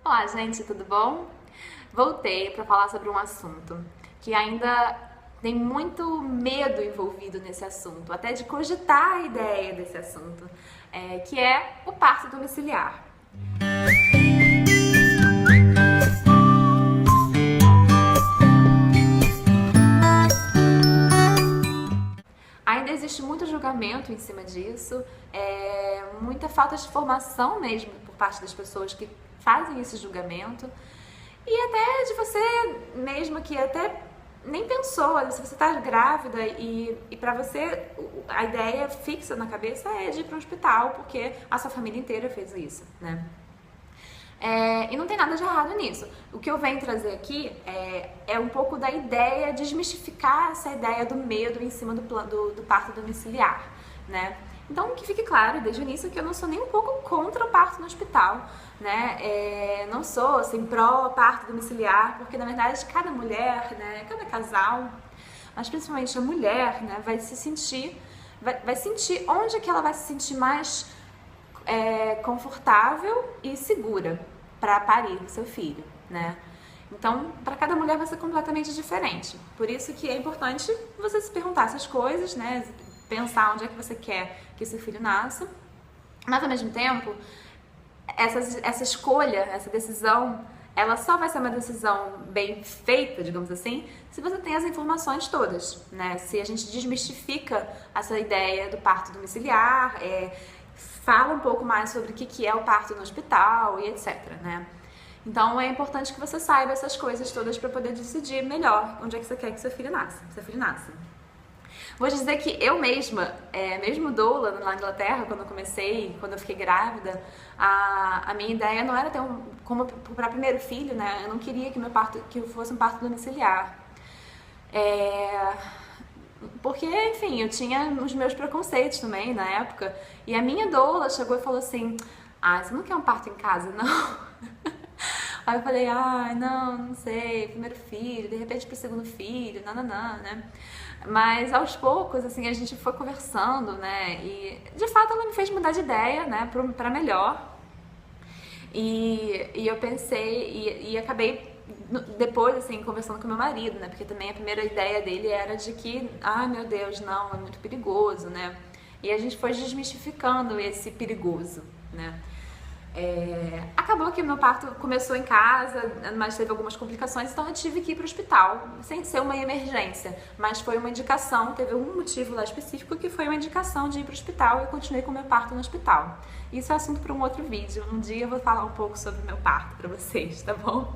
Olá, gente, tudo bom? Voltei para falar sobre um assunto que ainda tem muito medo envolvido nesse assunto, até de cogitar a ideia desse assunto, que é o parto domiciliar. Ainda existe muito julgamento em cima disso, muita falta de formação mesmo por parte das pessoas que fazem esse julgamento e até de você mesmo que até nem pensou, se você está grávida e para você a ideia fixa na cabeça é de ir para o hospital porque a sua família inteira fez isso, né? E não tem nada de errado nisso. O que eu venho trazer aqui é um pouco da ideia, desmistificar essa ideia do medo em cima do parto domiciliar, né? Então, que fique claro desde o início que eu não sou nem um pouco contra o parto no hospital, né? Não sou, assim, pró-parto domiciliar, porque, na verdade, cada mulher, né, cada casal, mas principalmente a mulher, né, vai sentir onde que ela vai se sentir mais confortável e segura para parir o seu filho, né? Então, para cada mulher vai ser completamente diferente. Por isso que é importante você se perguntar essas coisas, né? Pensar onde é que você quer que seu filho nasça. Mas, ao mesmo tempo, essa escolha, essa decisão, ela só vai ser uma decisão bem feita, digamos assim, se você tem as informações todas, né? Se a gente desmistifica essa ideia do parto domiciliar, fala um pouco mais sobre o que é o parto no hospital e etc, né? Então é importante que você saiba essas coisas todas para poder decidir melhor onde é que você quer que seu filho nasça. Vou dizer que eu mesma, mesmo doula na Inglaterra, quando eu fiquei grávida, a minha ideia não era ter como para primeiro filho, né? Eu não queria que fosse um parto domiciliar. Porque, enfim, eu tinha os meus preconceitos também na época. E a minha doula chegou e falou assim: você não quer um parto em casa, não? Aí eu falei: não sei, primeiro filho, de repente pro segundo filho, nananã, né? Mas aos poucos, assim, a gente foi conversando, né? E de fato ela me fez mudar de ideia, né? Pra melhor. E eu pensei, e acabei depois, assim, conversando com meu marido, né? Porque também a primeira ideia dele era de que, meu Deus, não, é muito perigoso, né? E a gente foi desmistificando esse perigoso, né? Acabou que meu parto começou em casa, mas teve algumas complicações, então eu tive que ir para o hospital, sem ser uma emergência, mas foi uma indicação, teve um motivo lá específico que foi uma indicação de ir para o hospital e eu continuei com o meu parto no hospital. Isso é assunto para um outro vídeo, um dia eu vou falar um pouco sobre o meu parto para vocês, tá bom?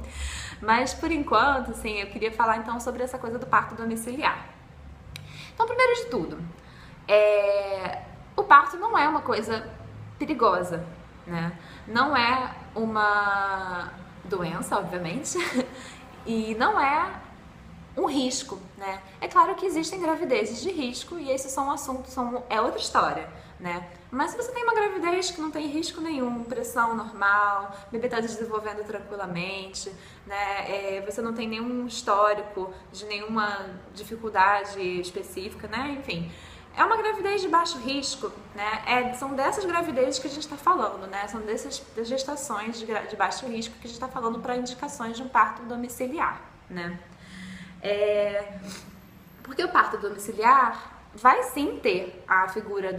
Mas por enquanto, assim, eu queria falar então sobre essa coisa do parto domiciliar. Então, primeiro de tudo, o parto não é uma coisa perigosa, né? Não é uma doença, obviamente, e não é um risco, né? É claro que existem gravidezes de risco e esses são assuntos, é outra história, né? Mas se você tem uma gravidez que não tem risco nenhum, pressão normal, o bebê está desenvolvendo tranquilamente, né? Você não tem nenhum histórico de nenhuma dificuldade específica, né? Enfim, é uma gravidez de baixo risco, né? São dessas gravidezes que a gente está falando, né? São dessas gestações de baixo risco que a gente está falando para indicações de um parto domiciliar, né? Porque o parto domiciliar vai sim ter a figura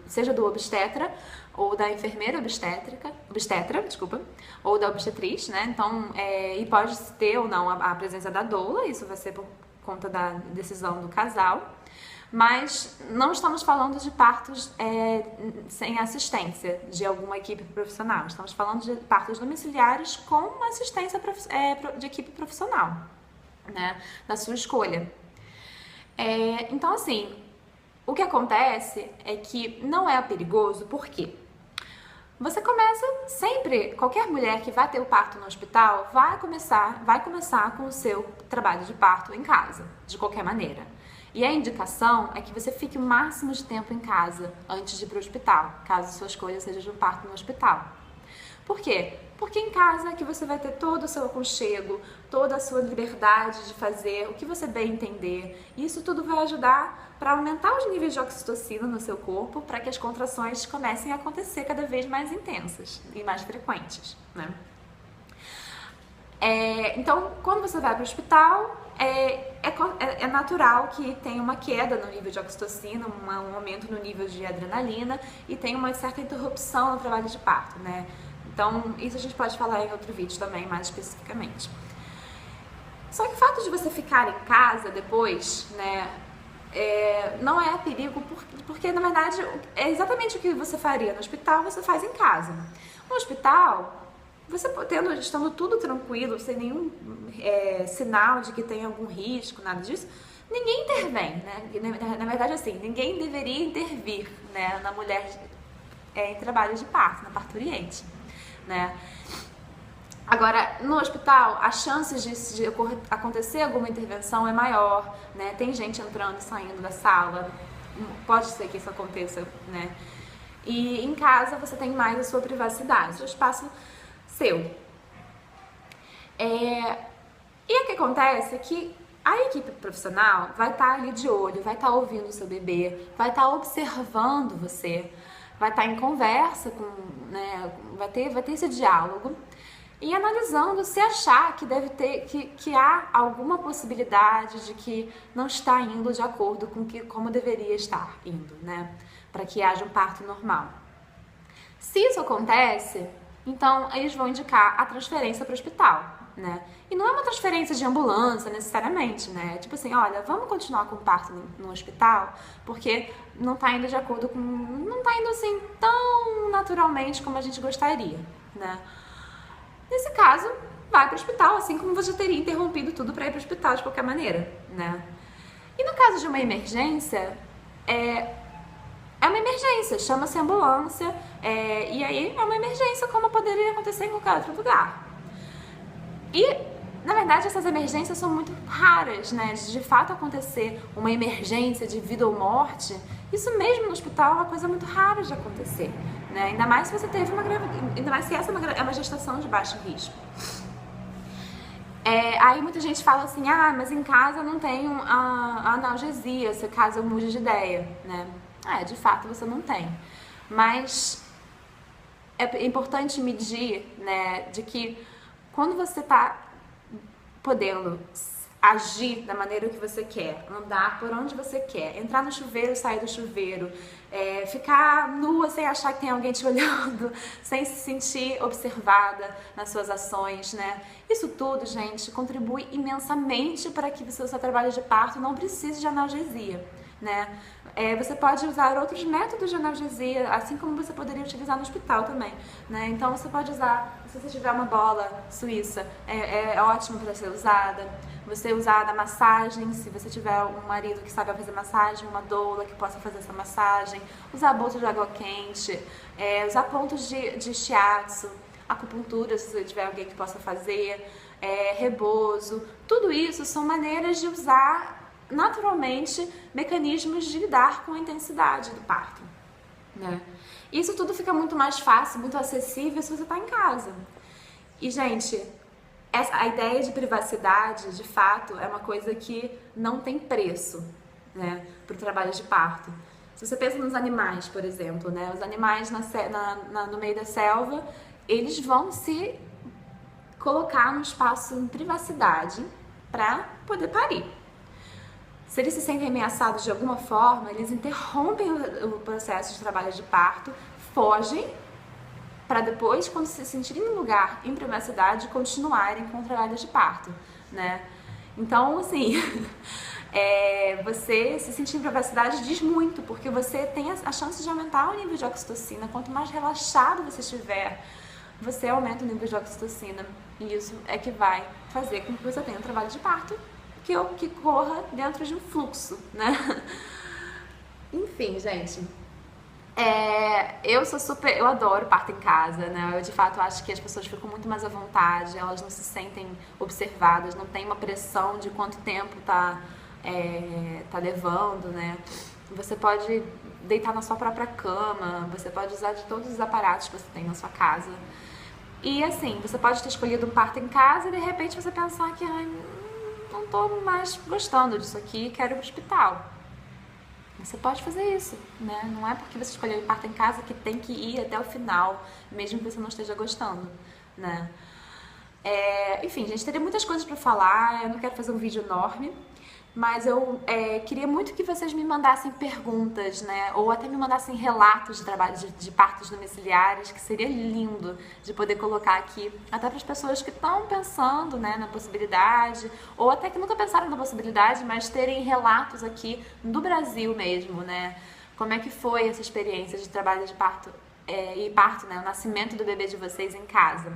seja do obstetra ou da enfermeira obstetra, desculpa, ou da obstetriz, né? Então, e pode ter ou não a presença da doula, isso vai ser por conta da decisão do casal. Mas não estamos falando de partos sem assistência de alguma equipe profissional. Estamos falando de partos domiciliares com uma assistência de equipe profissional, né, da sua escolha. Então, assim, o que acontece é que não é perigoso, por quê? Você começa sempre, qualquer mulher que vai ter o parto no hospital vai começar com o seu trabalho de parto em casa, de qualquer maneira. E a indicação é que você fique o máximo de tempo em casa antes de ir para o hospital, caso sua escolha seja de um parto no hospital. Por quê? Porque em casa é que você vai ter todo o seu aconchego, toda a sua liberdade de fazer o que você bem entender. E isso tudo vai ajudar para aumentar os níveis de oxitocina no seu corpo, para que as contrações comecem a acontecer cada vez mais intensas e mais frequentes, né? Então, quando você vai para o hospital, é natural que tenha uma queda no nível de oxitocina, um aumento no nível de adrenalina e tenha uma certa interrupção no trabalho de parto, né? Então, isso a gente pode falar em outro vídeo também, mais especificamente. Só que o fato de você ficar em casa depois, né, não é perigo, porque na verdade é exatamente o que você faria no hospital, você faz em casa. No hospital, você estando tudo tranquilo, sem nenhum sinal de que tem algum risco, nada disso, ninguém intervém, né? Na verdade, assim, ninguém deveria intervir, né, na mulher em trabalho de parto, na parturiente, né? Agora, no hospital, as chances de acontecer alguma intervenção é maior, né? Tem gente entrando e saindo da sala, pode ser que isso aconteça, né? E em casa você tem mais a sua privacidade, o seu espaço seu. E o que acontece é que a equipe profissional vai estar ali de olho, vai estar ouvindo o seu bebê, vai estar observando você, vai estar em conversa com, né, vai ter esse diálogo e analisando se achar que que há alguma possibilidade de que não está indo de acordo com como deveria estar indo, né, para que haja um parto normal. Se isso acontece, então eles vão indicar a transferência para o hospital, né? E não é uma transferência de ambulância necessariamente, né? Tipo assim, olha, vamos continuar com o parto no hospital, porque não tá indo de acordo com... não tá indo assim tão naturalmente como a gente gostaria, né? Nesse caso, vai para o hospital, assim como você teria interrompido tudo para ir para o hospital de qualquer maneira, né? E no caso de uma emergência, é uma emergência, chama-se ambulância, e aí é uma emergência como poderia acontecer em qualquer outro lugar. E, na verdade, essas emergências são muito raras, né? De fato acontecer uma emergência de vida ou morte, isso mesmo no hospital é uma coisa muito rara de acontecer, né? Ainda mais se você teve uma gravidez, ainda mais se essa é uma gestação de baixo risco. Aí muita gente fala assim, mas em casa eu não tenho a analgesia, se caso eu mude de ideia, né? De fato você não tem. Mas é importante medir, né, de que quando você está podendo agir da maneira que você quer, andar por onde você quer, entrar no chuveiro, sair do chuveiro, ficar nua sem achar que tem alguém te olhando, sem se sentir observada nas suas ações, né? Isso tudo, gente, contribui imensamente para que o seu trabalho de parto não precise de analgesia, né? Você pode usar outros métodos de analgesia, assim como você poderia utilizar no hospital também, né? Então você pode usar, se você tiver uma bola suíça, é ótimo para ser usada. Você usar da massagem, se você tiver um marido que sabe fazer massagem, uma doula que possa fazer essa massagem, usar bolsa de água quente, usar pontos de shiatsu, acupuntura, se você tiver alguém que possa fazer, rebozo, tudo isso são maneiras de usar naturalmente mecanismos de lidar com a intensidade do parto, né? Isso tudo fica muito mais fácil, muito acessível se você está em casa. E, gente, a ideia de privacidade, de fato, é uma coisa que não tem preço, né, para o trabalho de parto. Se você pensa nos animais, por exemplo, né, os animais no meio da selva, eles vão se colocar num espaço em privacidade para poder parir. Se eles se sentem ameaçados de alguma forma, eles interrompem o processo de trabalho de parto, fogem, para depois, quando se sentirem em lugar, em privacidade, continuarem com o trabalho de parto, né? Então, assim, você se sentir em privacidade diz muito, porque você tem a chance de aumentar o nível de oxitocina. Quanto mais relaxado você estiver, você aumenta o nível de oxitocina. E isso é que vai fazer com que você tenha um trabalho de parto que corra dentro de um fluxo, né? Enfim, gente, eu adoro parto em casa, né? Eu de fato acho que as pessoas ficam muito mais à vontade, elas não se sentem observadas, não tem uma pressão de quanto tempo tá levando, né? Você pode deitar na sua própria cama, você pode usar de todos os aparatos que você tem na sua casa. E assim, você pode ter escolhido um parto em casa e de repente você pensar que não tô mais gostando disso aqui, quero ir pro hospital. Você pode fazer isso, né? Não é porque você escolheu ir parto em casa que tem que ir até o final, mesmo que você não esteja gostando, né? Enfim, gente, teria muitas coisas pra falar, eu não quero fazer um vídeo enorme, mas eu queria muito que vocês me mandassem perguntas, né? Ou até me mandassem relatos de trabalho de partos domiciliares, que seria lindo de poder colocar aqui, até para as pessoas que estão pensando, né, na possibilidade, ou até que nunca pensaram na possibilidade, mas terem relatos aqui do Brasil mesmo, né? Como é que foi essa experiência de trabalho de parto e parto, né? O nascimento do bebê de vocês em casa.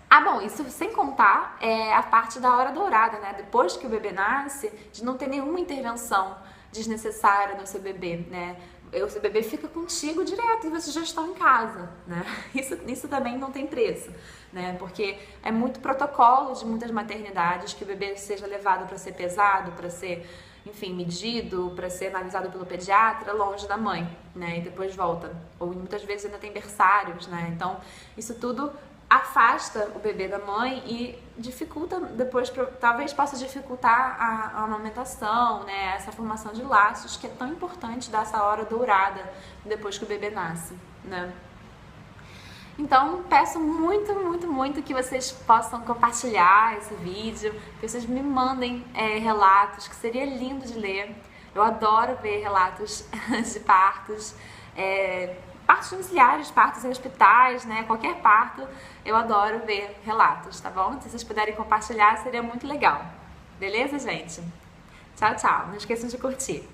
Ah, bom, isso sem contar a parte da hora dourada, né? Depois que o bebê nasce, de não ter nenhuma intervenção desnecessária no seu bebê, né? O seu bebê fica contigo direto e vocês já estão em casa, né? Isso também não tem preço, né? Porque é muito protocolo de muitas maternidades que o bebê seja levado para ser pesado, para ser, enfim, medido, para ser analisado pelo pediatra longe da mãe, né? E depois volta. Ou muitas vezes ainda tem berçários, né? Então, isso tudo afasta o bebê da mãe e dificulta depois, talvez possa dificultar a amamentação, né? Essa formação de laços que é tão importante dessa hora dourada depois que o bebê nasce, né? Então, peço muito, muito, muito que vocês possam compartilhar esse vídeo, que vocês me mandem relatos, que seria lindo de ler. Eu adoro ver relatos de partos, partos domiciliares, partos em hospitais, né? Qualquer parto, eu adoro ver relatos, tá bom? Se vocês puderem compartilhar, seria muito legal. Beleza, gente? Tchau, tchau. Não esqueçam de curtir.